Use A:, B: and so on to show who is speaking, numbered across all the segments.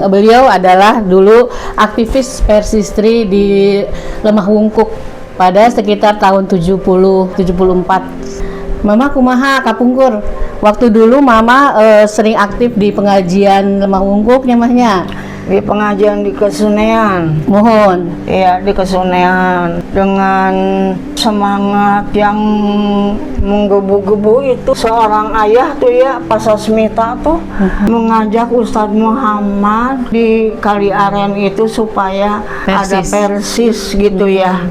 A: beliau adalah dulu aktivis Persistri di Lemah Wungkuk pada sekitar tahun 74. Mama kumaha kapungkur? Waktu dulu Mama sering aktif di pengajian Lemah Wungkuk nyamahnya.
B: Di pengajian di Kesunean.
A: Mohon.
B: Iya, di Kesunean dengan semangat yang menggebu-gebu itu seorang ayah tuh ya, Pak Sasmita tuh mengajak Ustadz Muhammad di Kali Aren itu supaya ada persis gitu ya.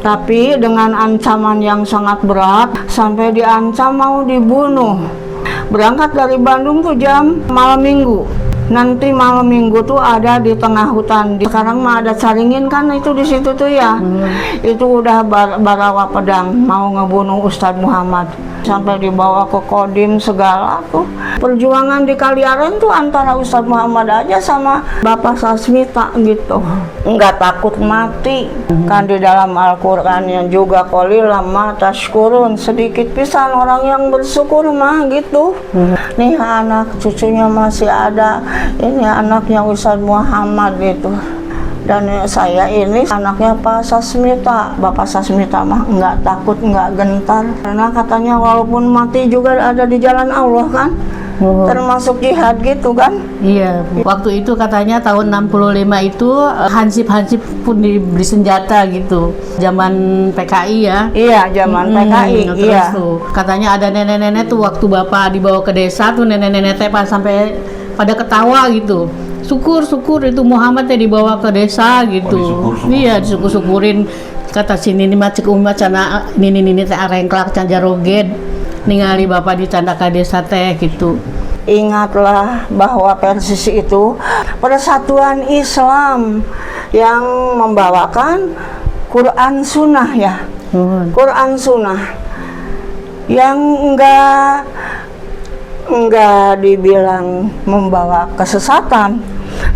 B: Tapi dengan ancaman yang sangat berat sampai diancam mau dibunuh. Berangkat dari Bandung tuh jam malam minggu. Nanti malam minggu tuh ada di tengah hutan. Sekarang mah ada Caringin kan itu di situ tuh ya. Itu udah barawa pedang mau ngebunuh Ustadz Muhammad. Sampai dibawa ke Kodim segala tuh. Perjuangan di Kali Aren tuh antara Ustadz Muhammad aja sama Bapak Sasmita gitu. Enggak takut mati. Kan di dalam Al-Qur'an yang juga qalilan ma tashkurun, sedikit pisan orang yang bersyukur mah gitu. Nih anak cucunya masih ada. Ini anaknya Ustadz Muhammad itu. Dan saya ini anaknya Pak Sasmita. Bapak Sasmita mah nggak takut, nggak gentar. Karena katanya walaupun mati juga ada di jalan Allah kan. Termasuk jihad gitu kan.
A: Iya, waktu itu katanya tahun 65 itu hansip-hansip pun diberi senjata gitu. Zaman PKI ya.
B: Iya, zaman PKI.
A: Terus tuh katanya ada nenek-nenek tuh waktu Bapak dibawa ke desa tuh nenek-nenek teh sampai pada ketawa gitu. Syukur itu Muhammad yang dibawa ke desa gitu. Iya, disyukur-syukurin kata sini ini mah cek umma cana ini teh arengklak can jaroged ningali Bapak di candaka desa teh gitu.
B: Ingatlah bahwa Persis itu persatuan Islam yang membawakan Quran Sunnah ya. Quran Sunnah yang enggak dibilang membawa kesesatan,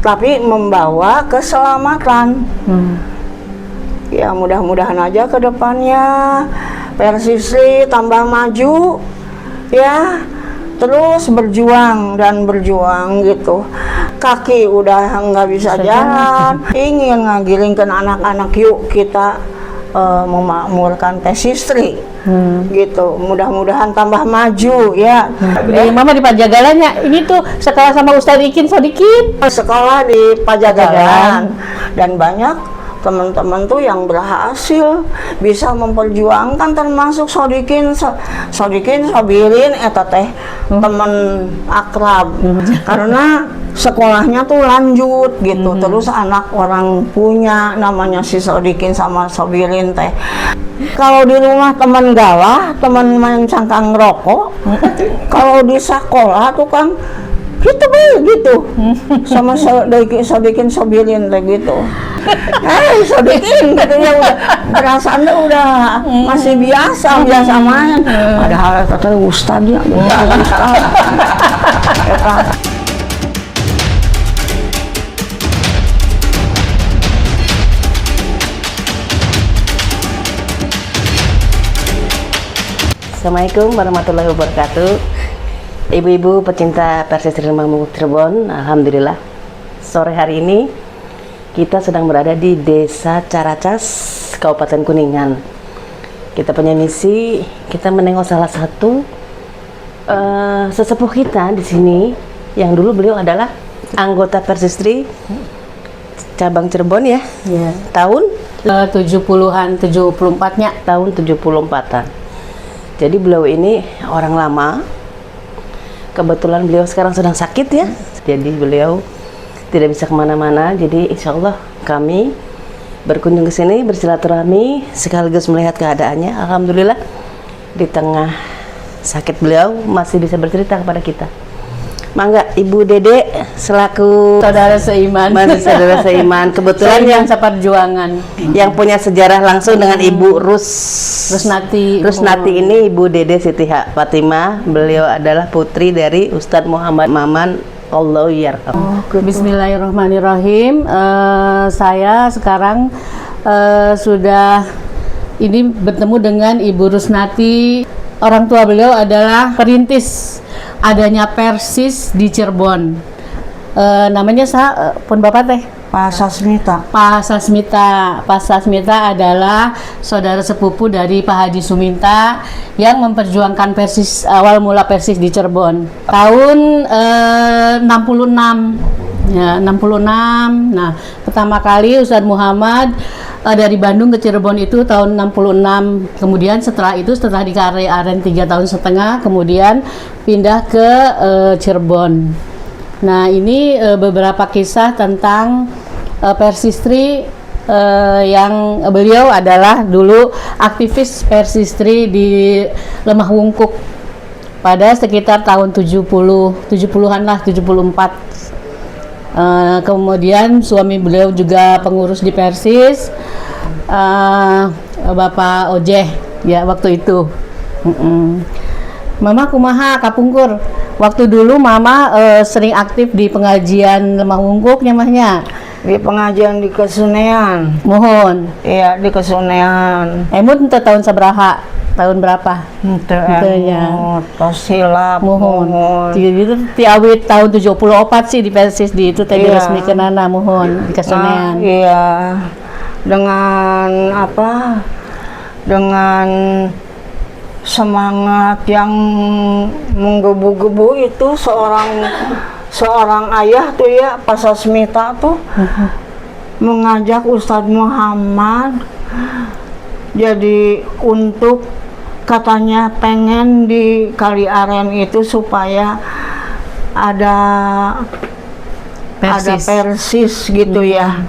B: tapi membawa keselamatan. Ya mudah-mudahan aja ke depannya Persistri tambah maju ya, terus berjuang gitu. Kaki udah nggak bisa jalan, ingin ngagiringkan anak-anak, yuk kita memakmurkan Persistri gitu. Mudah-mudahan tambah maju ya.
A: Mama di Pajagalannya ini tuh sekolah sama Ustadz Ikin Sodikin.
B: Sekolah di Pajagalan dan banyak teman-teman tuh yang berhasil bisa memperjuangkan, termasuk Sodikin Sobirin eta teh teman akrab karena sekolahnya tuh lanjut gitu. Terus anak orang punya namanya si Sodikin sama Sobirin teh. Kalau di rumah teman galah, teman main cangkang rokok. Kalau di sekolah tuh kan gitu sama Sodikin Sobirin teh gitu. Sodikin katanya udah perasaannya udah masih biasa main. Padahal katanya ustadnya
C: Assalamualaikum warahmatullahi wabarakatuh. Ibu-ibu pecinta Persistri Lemah Wungkuk Cirebon, alhamdulillah sore hari ini kita sedang berada di Desa Caracas, Kabupaten Kuningan. Kita punya misi, kita menengok salah satu sesepuh kita di sini yang dulu beliau adalah anggota Persistri cabang Cirebon ya. Tahun
A: 70-an, 74-nya.
C: Tahun 74-an. Jadi beliau ini orang lama. Kebetulan beliau sekarang sedang sakit ya. Jadi beliau tidak bisa kemana-mana. Jadi insya Allah kami berkunjung ke sini bersilaturahmi sekaligus melihat keadaannya. Alhamdulillah di tengah sakit beliau masih bisa bercerita kepada kita. Mangga Ibu Dede selaku
A: saudara seiman.
C: Masih saudara seiman. Kebetulan yang
A: seperjuangan
C: yang punya sejarah langsung dengan Ibu Rusnati ini Ibu Dede Siti Fatimah. Beliau adalah putri dari Ustadz Muhammad Maman. Allah yarham.
A: Bismillahirrahmanirrahim. Saya sekarang sudah ini bertemu dengan Ibu Rusnati. Orang tua beliau adalah perintis adanya Persis di Cirebon. namanya pun Bapak teh
B: Pak Sasmita.
A: Pak Sasmita. Pak Sasmita adalah saudara sepupu dari Pak Haji Suminta yang memperjuangkan Persis, awal mula Persis di Cirebon. Tahun 66. Ya, 66. Nah, pertama kali Ustadz Muhammad dari Bandung ke Cirebon itu tahun 66. Kemudian setelah itu, setelah di Kali Aren 3 tahun setengah, kemudian pindah ke Cirebon. Nah, ini beberapa kisah tentang Persistri, yang beliau adalah dulu aktivis Persistri di Lemah Wungkuk pada sekitar tahun 70-an lah, 74. Kemudian suami beliau juga pengurus di Persis, Bapak Ojeh ya waktu itu. Mama kumaha kapungkur. Waktu dulu Mama sering aktif di pengajian Lemah Wungkuk nyamahnya.
B: Di pengajian di Kesunean.
A: Mohon.
B: Iya, di Kesunean.
A: Emut ente tahun sabaraha? Tahun berapa?
B: Ente
A: ya.
B: tos hilap.
A: Mohon. Itu tiawit tahun 74 sih di Persis di itu teh
B: Iya.
A: diresmikanana mohon di Kesunean.
B: Iya. Dengan apa? Dengan semangat yang menggebu-gebu itu seorang ayah tuh ya, Pak Sasmita tuh mengajak Ustadz Muhammad jadi untuk katanya pengen di Kali Aren itu supaya ada Persis gitu ya.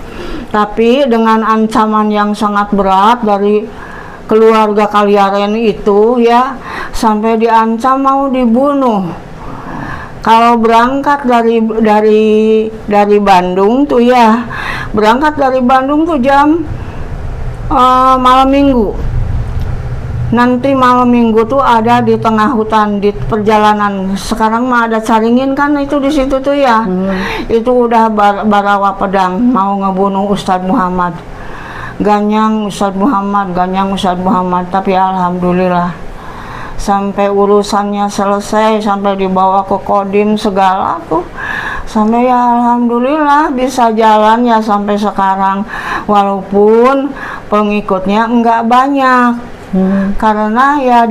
B: Tapi dengan ancaman yang sangat berat dari keluarga Kali Aren itu ya, sampai diancam mau dibunuh. Kalau berangkat dari Bandung tuh ya, berangkat dari Bandung tuh jam malam minggu. Nanti malam minggu tuh ada di tengah hutan di perjalanan. Sekarang mah ada Caringin kan itu di situ tuh ya. Itu udah barawa pedang mau ngebunuh Ustadz Muhammad. Ganyang Ustadz Muhammad, tapi alhamdulillah sampai urusannya selesai, sampai dibawa ke Kodim segala tuh, sampai ya alhamdulillah bisa jalan ya sampai sekarang, walaupun pengikutnya enggak banyak. Karena ya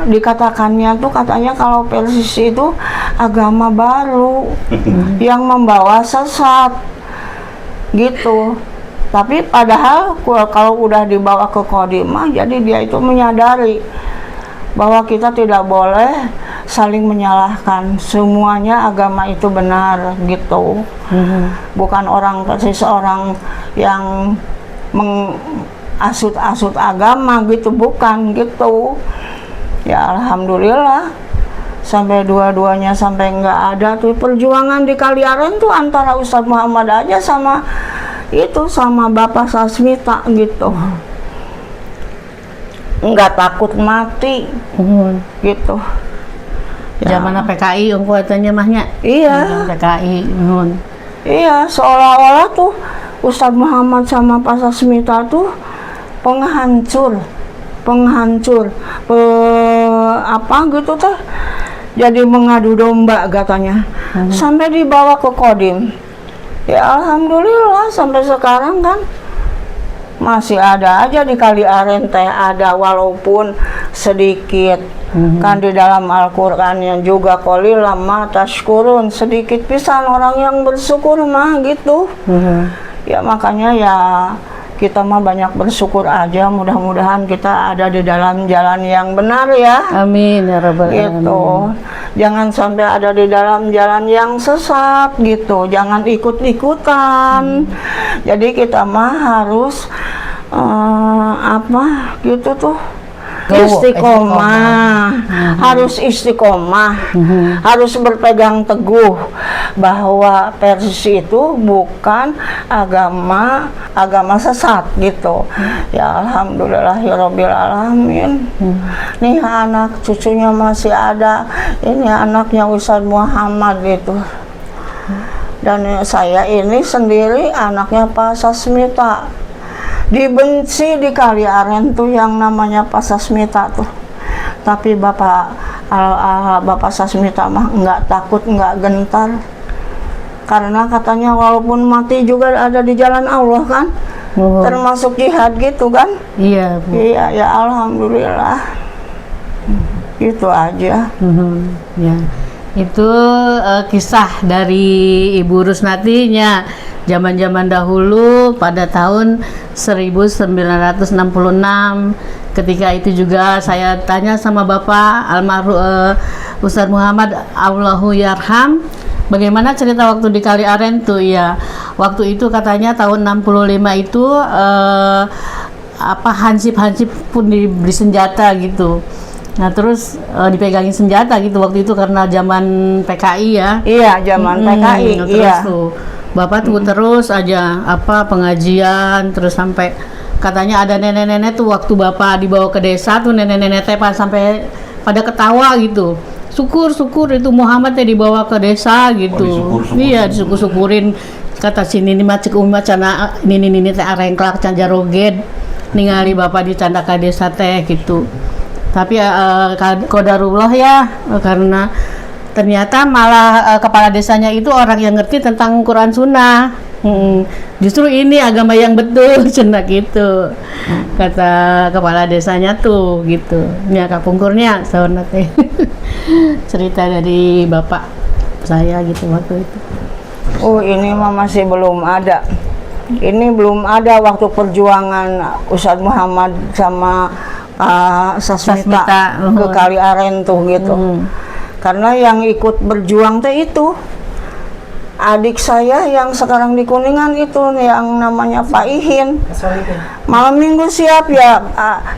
B: dikatakannya tuh katanya kalau Persis itu agama baru yang membawa sesat gitu. Tapi padahal kalau udah dibawa ke Kodimah, jadi dia itu menyadari bahwa kita tidak boleh saling menyalahkan, semuanya agama itu benar gitu. Bukan orang Persis orang yang mengasut-asut agama gitu, bukan gitu. Ya alhamdulillah sampai dua-duanya sampai nggak ada tuh perjuangan di Kali Aren tuh antara Ustadz Muhammad aja sama Bapak Sasmita gitu, nggak takut mati gitu.
A: Zaman PKI ungku katanya mahnya.
B: Iya.
A: PKI
B: Iya, seolah-olah tuh Ustadz Muhammad sama Pak Sasmita tuh penghancur, apa gitu tuh. Jadi mengadu domba katanya. Sampai dibawa ke Kodim. Ya alhamdulillah sampai sekarang kan masih ada aja di Kali Aren teh ada, walaupun sedikit. Kan di dalam Al-Qur'annya juga qalilan ma tashkurun, sedikit pisan orang yang bersyukur mah gitu. Ya makanya ya kita mah banyak bersyukur aja, mudah-mudahan kita ada di dalam jalan yang benar ya.
A: Amin ya rabbal alamin.
B: Gitu. Jangan sampai ada di dalam jalan yang sesat gitu, jangan ikut-ikutan. Jadi kita mah harus apa gitu tuh, istiqomah. Harus istiqomah, harus berpegang teguh bahwa Persis itu bukan agama sesat gitu. Ya alhamdulillahirabbil alamin. Nih anak cucunya masih ada, ini anaknya Ustadz Muhammad itu. Dan saya ini sendiri anaknya Pak Sasmita. Dibenci di Kali Aren tuh yang namanya Pak Sasmita tuh. Tapi Bapak Bapak Sasmita mah nggak takut, nggak gentar, karena katanya walaupun mati juga ada di jalan Allah kan, termasuk jihad gitu kan.
A: Iya, Bu.
B: Iya, ya alhamdulillah. Itu aja.
A: Ya. Itu kisah dari Ibu Rusnatinya zaman-zaman dahulu pada tahun 1966. Ketika itu juga saya tanya sama Bapak almarhum Ustadz Muhammad Allahu Yarham, bagaimana cerita waktu di Kali Aren tuh ya. Waktu itu katanya tahun 65 itu hansip-hansip pun diberi senjata gitu. Nah terus dipegangin senjata gitu waktu itu karena zaman PKI ya.
B: Iya, zaman PKI.
A: Terus
B: Iya.
A: tuh Bapak tuh terus aja pengajian, terus sampai katanya ada nenek-nenek tuh waktu Bapak dibawa ke desa tuh nenek-nenek teh sampai pada ketawa gitu. Syukur itu Muhammad teh dibawa ke desa gitu. Iya, disyukur-syukurin, kata sini ini mah cek umma cana ini teh arengklak can jaroged ningali Bapak di candaka desa teh gitu. Tapi qadarullah ya, karena ternyata malah kepala desanya itu orang yang ngerti tentang Quran Sunnah. Justru ini agama yang betul, cenah gitu. Kata kepala desanya tuh gitu. Nya kapungkurnya sauna teh. Cerita dari bapak saya gitu waktu itu.
B: Oh, ini mah masih belum ada. Ini belum ada waktu perjuangan Ustadz Muhammad sama Sasmita ke Kali Aren tuh gitu. Karena yang ikut berjuang teh itu adik saya yang sekarang di Kuningan itu yang namanya Pak Ihin. Malam minggu siap ya,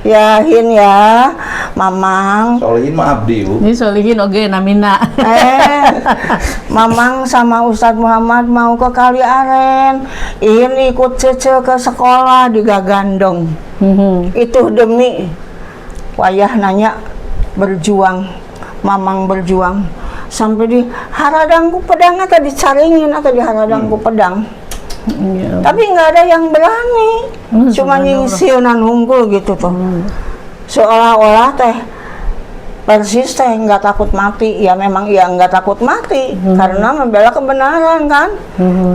B: ya Hin ya, Mamang.
D: Solihin mah abdi, Bu.
A: Ini Solihin oge namina.
B: Mamang sama Ustadz Muhammad mau ke Kali Aren. Ihin ikut cece ke sekolah di Gagandong. Itu demi wayah nanya berjuang, Mamang berjuang. Sampai di haradangku pedang atau dicaringin atau di haradangku pedang. Tapi nggak ada yang berani, cuma nyingsiunan unggul gitu tuh. Seolah-olah teh Persis teh nggak takut mati. Ya memang iya nggak takut mati karena membela kebenaran kan.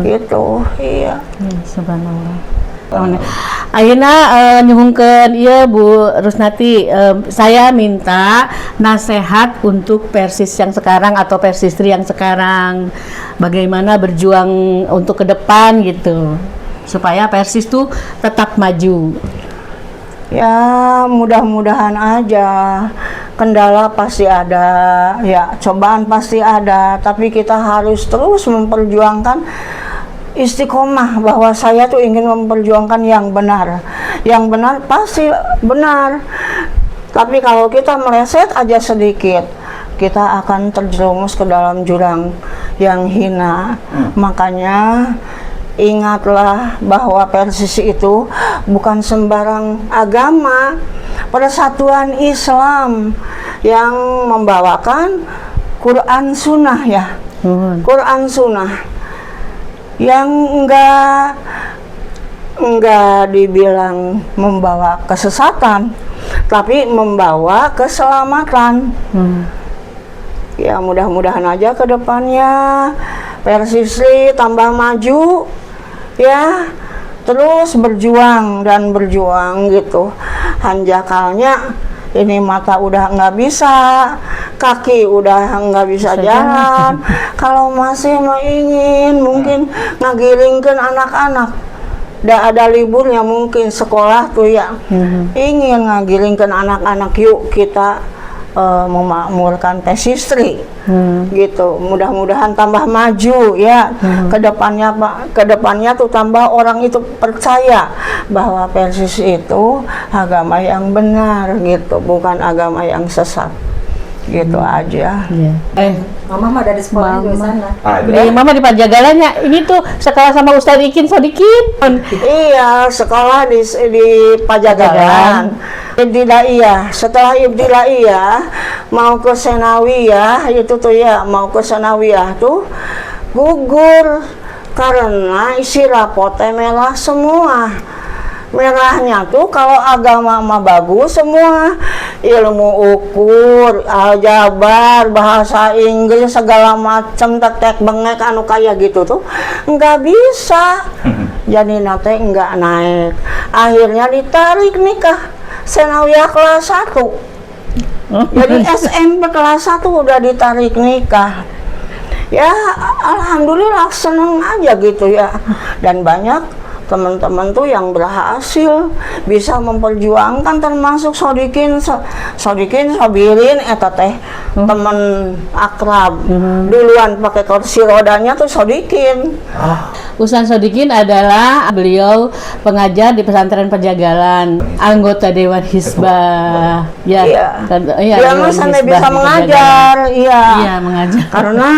B: Gitu, iya.
A: Subhanallah. Ayeuna nyuhungkeun ieu Bu Rusnati, saya minta nasihat untuk Persis yang sekarang atau Persistri yang sekarang, bagaimana berjuang untuk ke depan gitu supaya Persis tuh tetap maju.
B: Ya mudah-mudahan aja. Kendala pasti ada, ya cobaan pasti ada, tapi kita harus terus memperjuangkan istiqomah bahwa saya tuh ingin memperjuangkan yang benar. Yang benar pasti benar. Tapi kalau kita meleset aja sedikit, kita akan terjerumus ke dalam jurang yang hina. Makanya ingatlah bahwa Persis itu bukan sembarang agama, persatuan Islam yang membawakan Quran Sunnah ya. Quran Sunnah yang enggak dibilang membawa kesesatan, tapi membawa keselamatan. Ya mudah-mudahan aja ke depannya Persisri tambah maju ya, terus berjuang dan berjuang gitu. Hanjakalnya ini mata udah nggak bisa, kaki udah nggak bisa jalan. Kalau masih mau ingin mungkin ngagiringkeun anak-anak, dah ada liburnya mungkin sekolah tuh ya, ingin ngagiringkeun anak-anak, yuk kita memakmurkan Persistri gitu. Mudah-mudahan tambah maju ya kedepannya Pak, kedepannya tuh tambah orang itu percaya bahwa Persis itu agama yang benar gitu, bukan agama yang sesat gitu aja.
E: Mama mah ada di sekolah juga sana.
A: Mama di Pajagalannya ini tuh sekolah sama Ustadz Ikin Sodikin.
B: Iya, sekolah di Pajagalan. Ibtidaiyah, setelah ibtidaiyah mau ke Senawiyah itu tuh ya, mau ke Senawiyah tuh gugur karena isi rapotnya merah semua. merahnya tuh kalau agama mah bagus semua, ilmu ukur, aljabar, bahasa Inggris segala macam tetek bengek anu kayak gitu tuh nggak bisa. Jadi nate nggak naik, akhirnya ditarik nikah senawiyah kelas 1. Jadi SMP kelas 1 udah ditarik nikah. Ya alhamdulillah seneng aja gitu ya. Dan banyak teman-teman tuh yang berhasil bisa memperjuangkan, termasuk Sodikin Sabirin eta teh teman akrab. Duluan pakai kursi rodanya tuh Sodikin.
A: Ustaz Sodikin adalah beliau pengajar di pesantren Penjagalan, anggota Dewan Hizbah. Ya,
B: Iya.
A: Iya,
B: Dia
A: Dewan
B: mah sampai
A: Hizbah
B: bisa
A: di
B: mengajar, iya.
A: Iya, mengajar.
B: Karena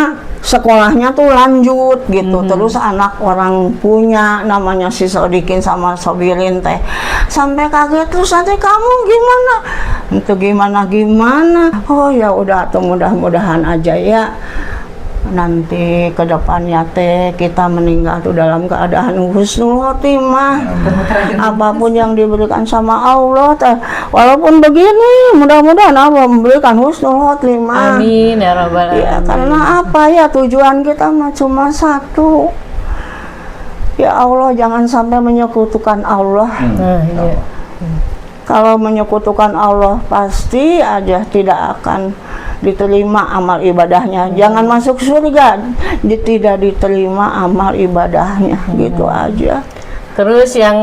B: sekolahnya tuh lanjut gitu. Terus anak orang punya namanya si Sodikin sama Sobirin teh sampai kaget, terus nanti kamu gimana? Itu gimana? Oh ya udah tuh, mudah-mudahan aja ya nanti ke depannya teh kita meninggal tuh dalam keadaan husnul khotimah. Apapun yang diberikan sama Allah teh, walaupun begini, mudah-mudahan Allah memberikan husnul khotimah.
A: Amin ya rabbal alamin.
B: Ya, karena apa ya, tujuan kita mah cuma satu. Ya Allah, jangan sampai menyekutukan Allah.
A: Iya.
B: Kalau menyekutukan Allah pasti aja tidak akan diterima amal ibadahnya. Jangan masuk surga, tidak diterima amal ibadahnya. Gitu aja.
A: Terus yang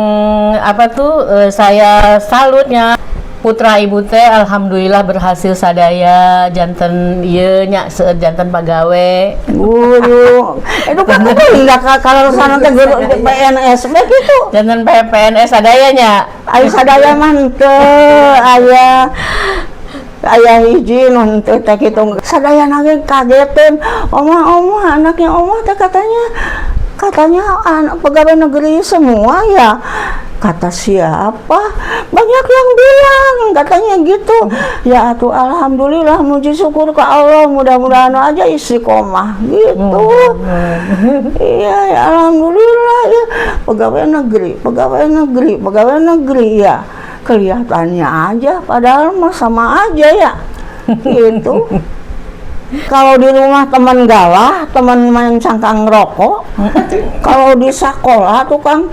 A: apa tuh saya salutnya putra ibu teh alhamdulillah berhasil sadaya janten ieu nya seueur janten pagawe.
B: Guru itu kan enggak kalau sana teh guru PNS begitu.
A: Janten PNS sadayanya.
B: Aya sadaya mah teu aya hiji nun teh kitu. Sadaya nage kagetin. Oma anaknya oma teh katanya anak pegawai negeri semua ya. Kata siapa? Banyak yang bilang katanya gitu. Ya atuh alhamdulillah, muji syukur ke Allah, mudah-mudahan aja istiqomah gitu. Iya ya, alhamdulillah ya. Pegawai negeri ya. Kelihatannya aja padahal mah sama aja ya. Gitu. Kalau di rumah teman galah, teman main cangkang rokok. Kalau di sekolah tukang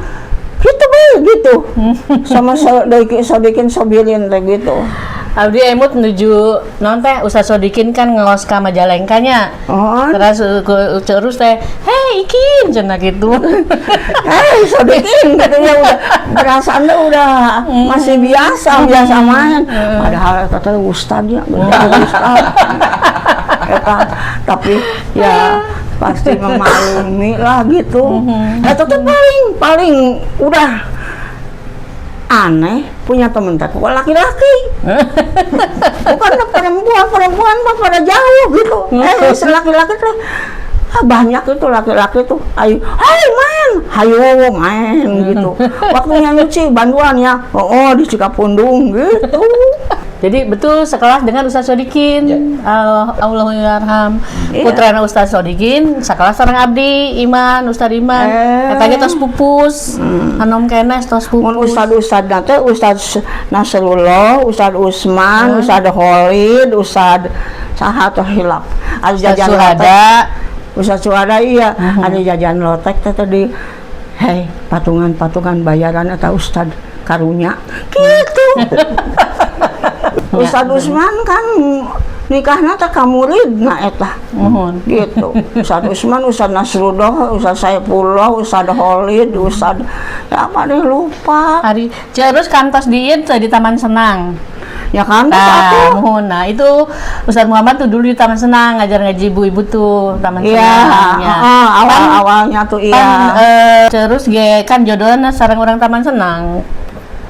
B: gitu sama Sodikin Sobirin teh gitu.
A: Abdi emut menuju non teh Ustaz Sodikin kan ngos ka Majalengkanya. Terus teh, "Hei Ikin," cenah gitu.
B: Hei Sodikin katanya udah perasaan udah masih biasa main. Padahal kata ustadnya ustad. Tapi ya pasti memaklumi lah gitu. Itu tuh paling udah aneh punya temen teh laki-laki. Bukan perempuan mah pada jauh gitu. Laki-laki tuh banyak itu laki-laki tuh hayu main gitu. Waktunya nyuci banduan ya, di Cikapundung gitu.
A: Jadi betul sekelas dengan Ustaz Sodikin. Allahu yarham. Putrana Ustaz Sodikin sekelas sareng abdi Iman, Ustaz Iman. Katanya tos pupus. Hanom kenes tos pupus.
B: Ustad nate Ustaz Nasrullah, Ustaz Usman, Ustaz Khalid, Ustaz saha teh hilap.
A: Ustaz Suhada.
B: Ustaz Suhada iya. Ada jajan lotek teh tadi. Hei, patungan bayaran eta Ustad karunya. Gitu. Ustaz Usman kan nikahnya teh ka muridna eta. Gitu. Ustaz Usman, Ustaz Nasrullah, Ustaz Saifullah, Ustaz Khalid, Ustaz ya apa deh lupa.
A: Hari terus kantos diin di Taman Senang.
B: Ya kan satu.
A: Nah, itu Ustaz Muhammad tuh dulu di Taman Senang ngajar ngaji ibu-ibu tuh Taman Senang.
B: Iya, awalnya tuh iya.
A: Terus ge kan jodohna sareng orang Taman Senang.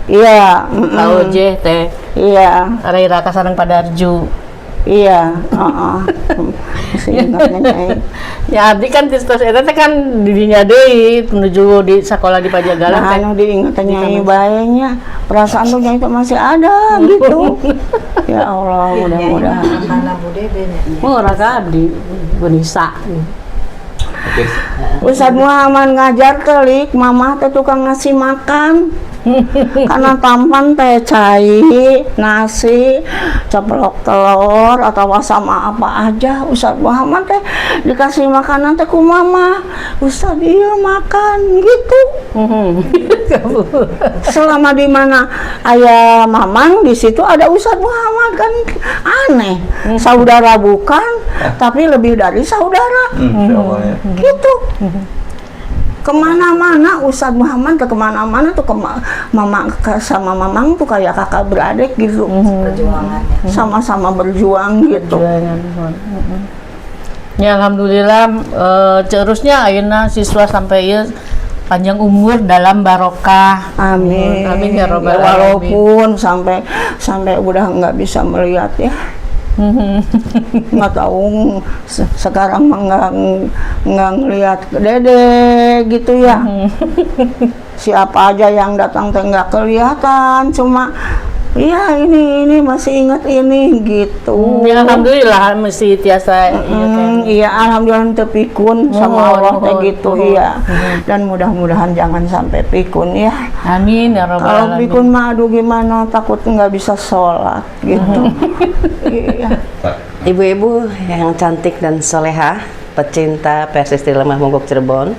B: Iya,
A: Tahu je teh.
B: Iya.
A: Rai Raka sareng Padarju.
B: Iya, masih ingatnya Nyai.
A: Ya abdi kan tos eta teh kan didinya deui menuju di sekolah di Pajagalan teh.
B: Anu diingatnya Nyai bae nya. Perasaan tuh Nyai tuh masih ada gitu. Ya Allah, mudah-mudahan.
E: Mana bude benya.
A: Oh, Raka abdi Benisa.
B: Ustaz Muhammad ngajar telik, mamah teh tukang ngasih makan. Karena tampan teh cai, nasi, ceplok telur atau sama apa aja. Ustaz Muhammad teh dikasih makanan teh ku mama, Ustaz iya makan gitu. Selama di mana ayah mamang di situ ada Ustaz Muhammad kan aneh. Saudara bukan, tapi lebih dari saudara. Gitu. Kemana-mana Ustadz Muhammad ke kemana-mana tuh mama sama mamang tuh kayak kakak beradik gitu.
E: Perjuangannya.
B: Sama-sama berjuang gitu.
A: Ya alhamdulillah terusnya ayeuna siswa sampai ieu panjang umur dalam barokah.
B: Amin.
A: Amin ya robbal alamin.
B: Walaupun sampai udah nggak bisa melihat ya. Nggak tahu sekarang mah nggak ngelihat dede gitu ya. Siapa aja yang datang teh nggak kelihatan, cuma iya ini masih ingat ini gitu.
A: Ya alhamdulillah mesti tiasa
B: Iya alhamdulillah teu pikun sama Allah teh gitu iya. Dan mudah-mudahan jangan sampai pikun ya.
A: Amin ya robbal
B: Kalau
A: alamin.
B: pikun mah aduh gimana takut nggak bisa sholat gitu. Iya.
C: Ibu-ibu yang cantik dan soleha, pecinta Persis Lemah Monggok Cirebon.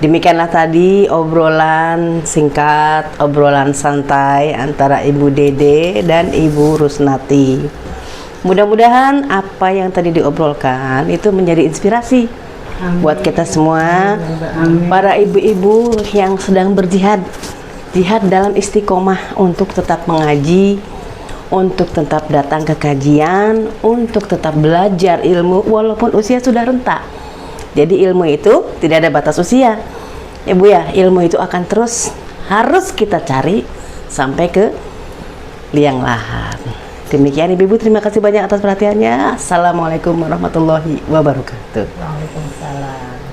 C: Demikianlah tadi obrolan singkat, obrolan santai antara Ibu Dede dan Ibu Rusnati. Mudah-mudahan apa yang tadi diobrolkan itu menjadi inspirasi buat kita semua, para ibu-ibu yang sedang berjihad, jihad dalam istiqomah untuk tetap mengaji, untuk tetap datang ke kajian, untuk tetap belajar ilmu walaupun usia sudah renta. Jadi ilmu itu tidak ada batas usia. Ya Bu ya, ilmu itu akan terus harus kita cari sampai ke liang lahat. Demikian Ibu-ibu, terima kasih banyak atas perhatiannya. Assalamualaikum warahmatullahi wabarakatuh.
E: Waalaikumsalam.